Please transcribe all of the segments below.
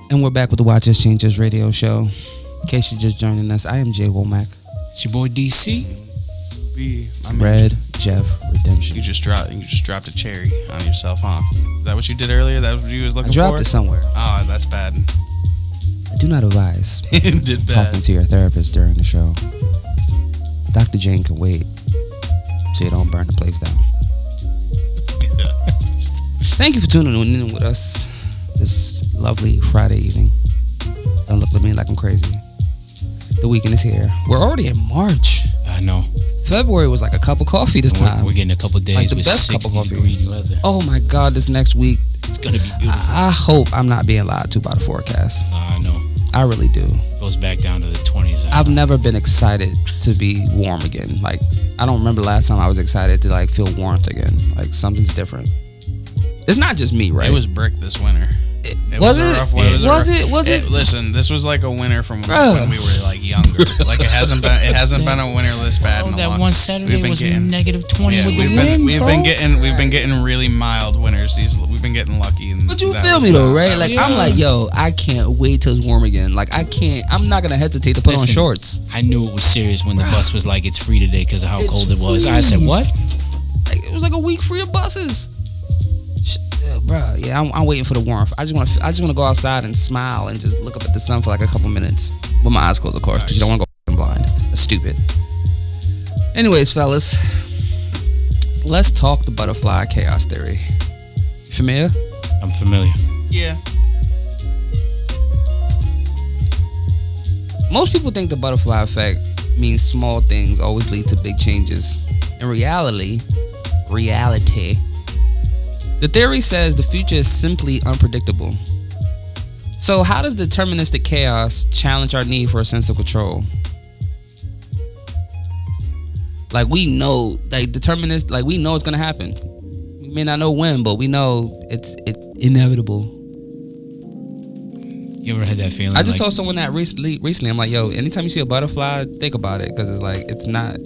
And we're back with the Watches Changes radio show. In case you're just joining us, I am Jay Womack. It's your boy DC. Red Jeff Redemption. You just dropped a cherry on yourself, huh? Is that what you did earlier? That what you was looking for? I dropped it somewhere. Oh, that's bad. I do not advise did bad. talking to your therapist during the show. Dr. Jane can wait so you don't burn the place down. Thank you for tuning in with us this lovely Friday evening. Don't look at me like I'm crazy. The weekend is here. We're already in March. I know. February was like a cup of coffee this time. We're getting a couple of days like the with best 60 cup of degree weather. Oh my God, this next week. It's going to be beautiful. I hope I'm not being lied to by the forecast. I know. I really do. Goes back down to the 20s. I've never been excited to be warm again. Like, I don't remember last time I was excited to like feel warmth again. Like, something's different. It's not just me, right? It was brick this winter. It was a it? rough winter. Was it? Listen, this was like a winter from when we were like younger. Like it hasn't been a winter this bad. Oh, in a that long. one Saturday was negative 20 with the wind. We've been getting really mild winters. We've been getting lucky. But you feel me though, right? Like I'm like, yo, I can't wait till it's warm again. Like I'm not gonna hesitate to put on shorts. I knew it was serious when the bus was like, it's free today because of how cold it was. I said, what? Like, it was like a week free of buses. Bruh, yeah, I'm waiting for the warmth. I just want to go outside and smile and just look up at the sun for like a couple minutes with my eyes closed, of course, because you don't want to go blind. That's stupid. Anyways, fellas, let's talk the butterfly chaos theory. You familiar? I'm familiar. Yeah. Most people think the butterfly effect means small things always lead to big changes. In reality, the theory says the future is simply unpredictable. So how does deterministic chaos challenge our need for a sense of control? Like we know, we know it's gonna happen. We may not know when, but we know it's inevitable. You ever had that feeling? I just told someone that recently. I'm like, yo, anytime you see a butterfly, think about it, because it's like it's not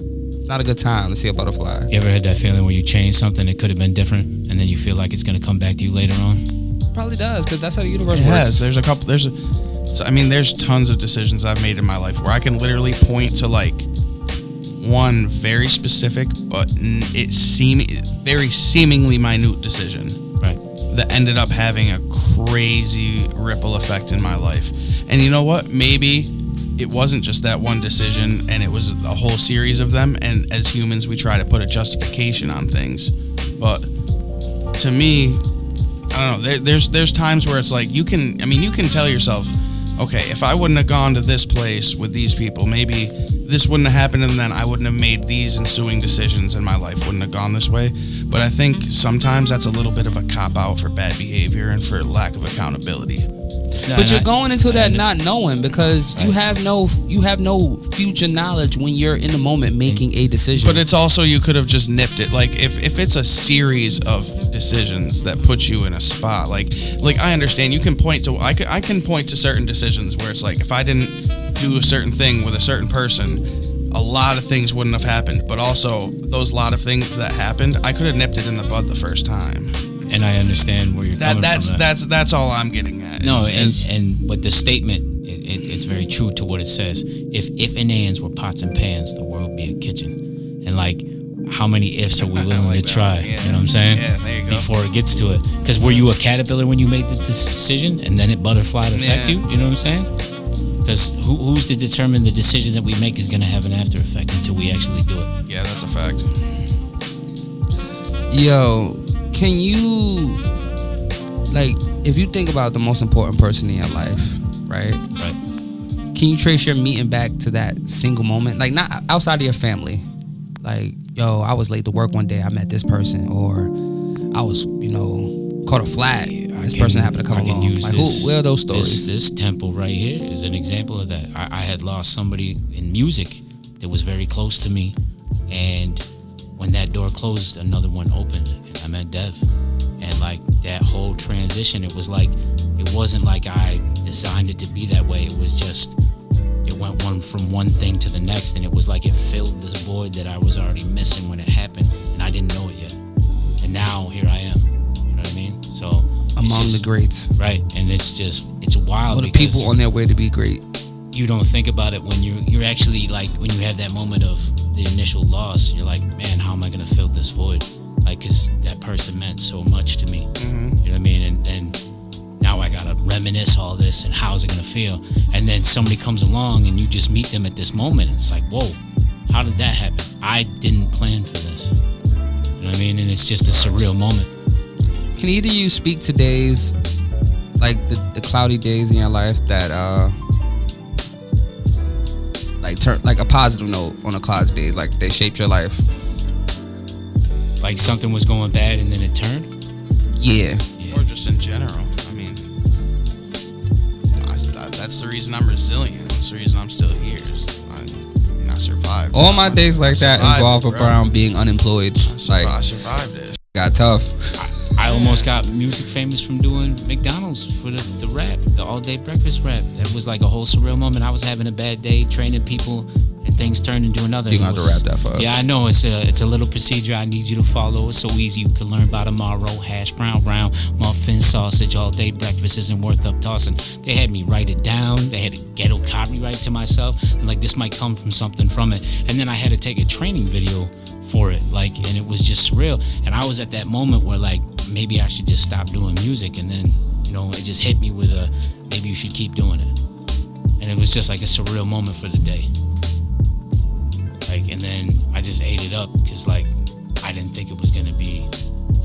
a good time to see a butterfly. You ever had that feeling where you change something that could have been different, and then you feel like it's gonna come back to you later on? Probably does, because that's how the universe works. Yes, there's tons of decisions I've made in my life where I can literally point to like one very specific, but very seemingly minute decision, right, that ended up having a crazy ripple effect in my life. And you know what? Maybe it wasn't just that one decision, and it was a whole series of them. And as humans, we try to put a justification on things. But to me, I don't know. There's times where it's like you can tell yourself, okay, if I wouldn't have gone to this place with these people, maybe this wouldn't have happened, and then I wouldn't have made these ensuing decisions, and my life wouldn't have gone this way. But I think sometimes that's a little bit of a cop-out for bad behavior and for lack of accountability. But you're going into that not knowing, because you have no future knowledge when you're in the moment making a decision. But it's also, you could have just nipped it. Like if it's a series of decisions that put you in a spot, like I understand you can point to I can point to certain decisions where it's like if I didn't do a certain thing with a certain person, a lot of things wouldn't have happened. But also those lot of things that happened, I could have nipped it in the bud the first time. And I understand where you're coming from. That's all I'm getting at. No, but the statement, it's very true to what it says. If and ands were pots and pans, the world would be a kitchen. And like, how many ifs are we willing to try? Yeah. You know what I'm saying? Yeah, there you go. Before it gets to it. Because were you a caterpillar when you made the decision, and then it butterflied affect you? You know what I'm saying? Because who's to determine the decision that we make is going to have an after effect until we actually do it? Yeah, that's a fact. Yo, can you, like, if you think about the most important person in your life, right? Right. Can you trace your meeting back to that single moment? Like, not outside of your family. Like, yo, I was late to work one day, I met this person, or I was, caught a flat. This person happened to come along. Like, where are those stories? This temple right here is an example of that. I had lost somebody in music that was very close to me, and when that door closed, another one opened, and I met Dev. And like that whole transition, it wasn't like I designed it to be that way. It was just, it went from one thing to the next, and it was like it filled this void that I was already missing when it happened, and I didn't know it yet. And now here I am. You know what I mean? So Among the greats. Right. And it's wild. All the people on their way to be great. You don't think about it when you're actually like, when you have that moment of the initial loss, you're like, man, how am I going to fill this void? Like, because that person meant so much to me. Mm-hmm. You know what I mean? And then now I got to reminisce all this, and how's it going to feel? And then somebody comes along and you just meet them at this moment. And it's like, whoa, how did that happen? I didn't plan for this. You know what I mean? And it's just a surreal moment. Can either of you speak to days, like the cloudy days in your life that, like turn like a positive note on the cloudy days, like they shaped your life? Like something was going bad and then it turned? Yeah. Or just in general. I mean, that's the reason I'm resilient. That's the reason I'm still here. I survived. All my days like that involve around being unemployed. I survived it. Got tough. I almost got music famous from doing McDonald's for the rap, the all-day breakfast rap. That was like a whole surreal moment. I was having a bad day training people, and things turned into another. You're going to have to rap that for us. Yeah, I know. It's a little procedure I need you to follow. It's so easy. You can learn by tomorrow. Hash brown, round, muffin, sausage, all-day breakfast isn't worth up tossing. They had me write it down. They had a ghetto copyright to myself. And like, this might come from something from it. And then I had to take a training video for it. Like, and it was just surreal. And I was at that moment where like, maybe I should just stop doing music. And then, you know, it just hit me with maybe you should keep doing it. And it was just like a surreal moment for the day. Like, and then I just ate it up because like I didn't think it was gonna be,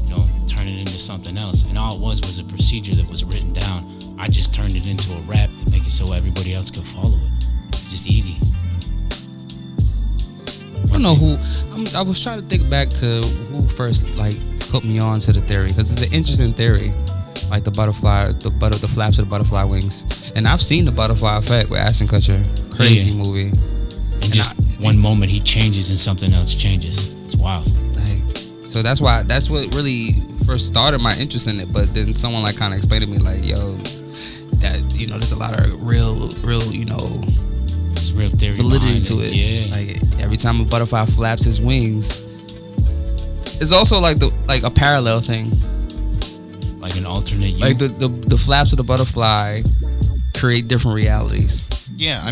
you know, turning into something else. And all it was a procedure that was written down. I just turned it into a rap to make it so everybody else could follow it. Just easy. I don't know who. I was trying to think back to who first like put me on to the theory, because it's an interesting theory, like the butterfly, the flaps of the butterfly wings. And I've seen the Butterfly Effect with Ashton Kutcher. Crazy movie. And just one moment he changes and something else changes. It's wild. Like, so that's what really first started my interest in it. But then someone like kind of explained to me like, yo, that, you know, there's a lot of real, you know, there's real theory validity to it. Yeah. Like every time a butterfly flaps his wings, it's also like a parallel thing. Like an alternate you. Like the flaps of the butterfly create different realities. Yeah,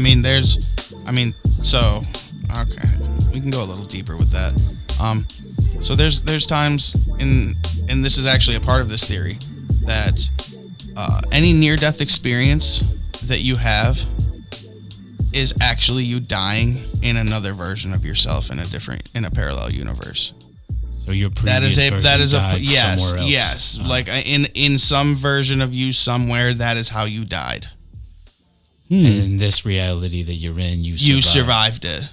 so okay, we can go a little deeper with that. So there's times and this is actually a part of this theory, that any near-death experience that you have is actually you dying in another version of yourself in a parallel universe. So your previous yes. Like in some version of you somewhere, that is how you died. And in this reality that you're in, you survived it.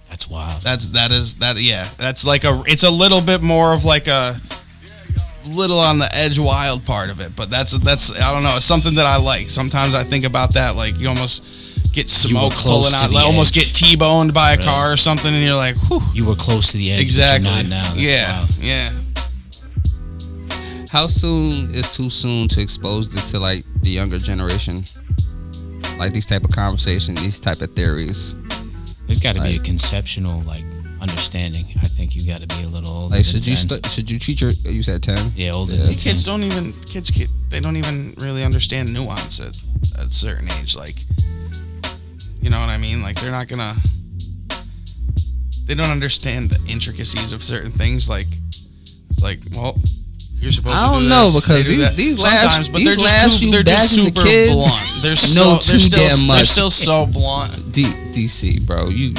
That's wild. That's like it's a little bit more of like a little on the edge wild part of it, but that's I don't know, it's something that I like. Sometimes I think about that, like you almost get smoke pulling out, like almost get T-boned by a car or something, and you're like, whew. You were close to the edge, exactly. But you're not now. That's wild. Yeah. How soon is too soon to expose this to like the younger generation? Like these type of conversations, these type of theories. There's got to be a conceptual like understanding. I think you got to be a little older. Like than should you teach you said 10? Yeah, older than 10. Kids don't even really understand nuance at a certain age. Like, you know what I mean? Like they don't understand the intricacies of certain things. Like it's like, well, you're supposed to do this. I don't know, because these last few batches of kids blunt. They're still so blunt. DC, bro, you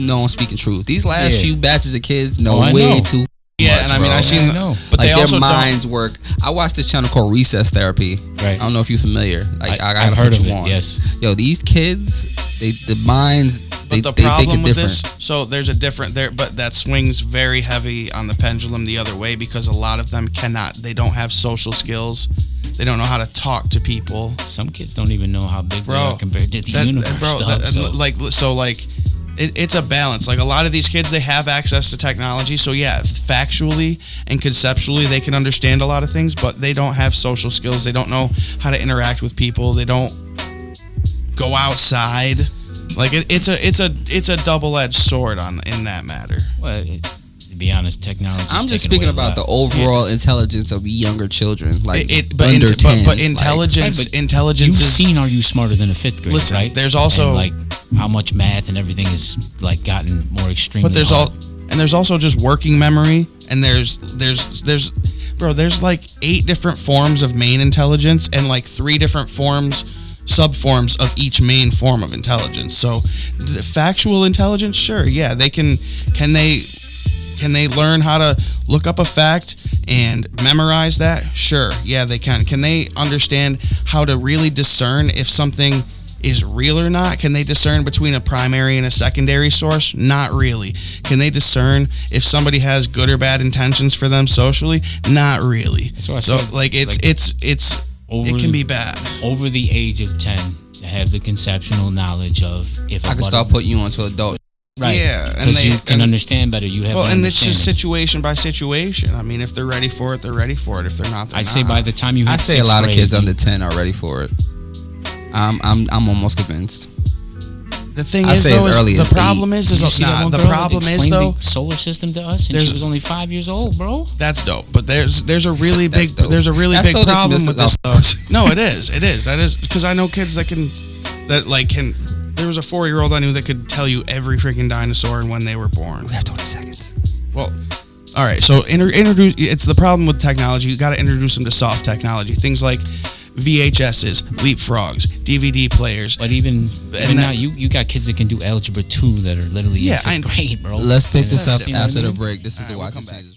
know I'm speaking truth. These last few batches of kids know way too. Yeah, much, and I mean, bro. I seen, but like they also their minds work. I watched this channel called Recess Therapy. Right. I don't know if you're familiar. Like I've heard of it. On. Yes. Yo, these kids, the minds. But the problem with this, so there's a different there, but that swings very heavy on the pendulum the other way, because a lot of them they don't have social skills. They don't know how to talk to people. Some kids don't even know how big they are compared to the universe. It's a balance. Like a lot of these kids, they have access to technology. So yeah, factually and conceptually, they can understand a lot of things, but they don't have social skills. They don't know how to interact with people. They don't go outside. Like it's a double-edged sword in that matter. Well, to be honest, technology. I'm just speaking about the overall intelligence of younger children, like but under 10. But intelligence, intelligence. You've is, seen Are You Smarter Than a Fifth Grade? Listen, right? there's also and like how much math and everything is like gotten more extreme. But there's there's also just working memory, and there's like 8 different forms of main intelligence, and like 3 different subforms of each main form of intelligence. So the factual intelligence, sure, yeah, they can they learn how to look up a fact and memorize that? Sure, yeah, they can. Can they understand how to really discern if something is real or not? Can they discern between a primary and a secondary source? Not really. Can they discern if somebody has good or bad intentions for them socially? Not really. That's what I so said. like it can be bad. Over the age of 10, to have the conceptual knowledge of if I can start putting you onto adult. Right. Yeah, and because you can understand better. You have. Well, and it's just situation by situation. I mean, if they're ready for it, they're ready for it. If they're not, they're I not. say by the time you hit I say a 6th lot of grade, kids under 10 are ready for it. I'm almost convinced. The thing I is, say though, as early the as problem 8. is Did you see that nah, one the girl problem that is explained though, the solar system to us, and she was only 5 years old, bro. that's dope. But there's a really big That's dope. there's a really That's big so problem with this dismissive. though. No, it is that is because I know kids that can. There was a 4-year-old I knew that could tell you every freaking dinosaur and when they were born. We have 20 seconds. Well, all right. So introduce. It's the problem with technology. You got to introduce them to soft technology. Things like VHSs, leapfrogs, DVD players. But even now, you got kids that can do algebra 2 that are literally in 5th grade, bro. Let's pick this up different. after the break. This is the We'll Watch come It back. Changes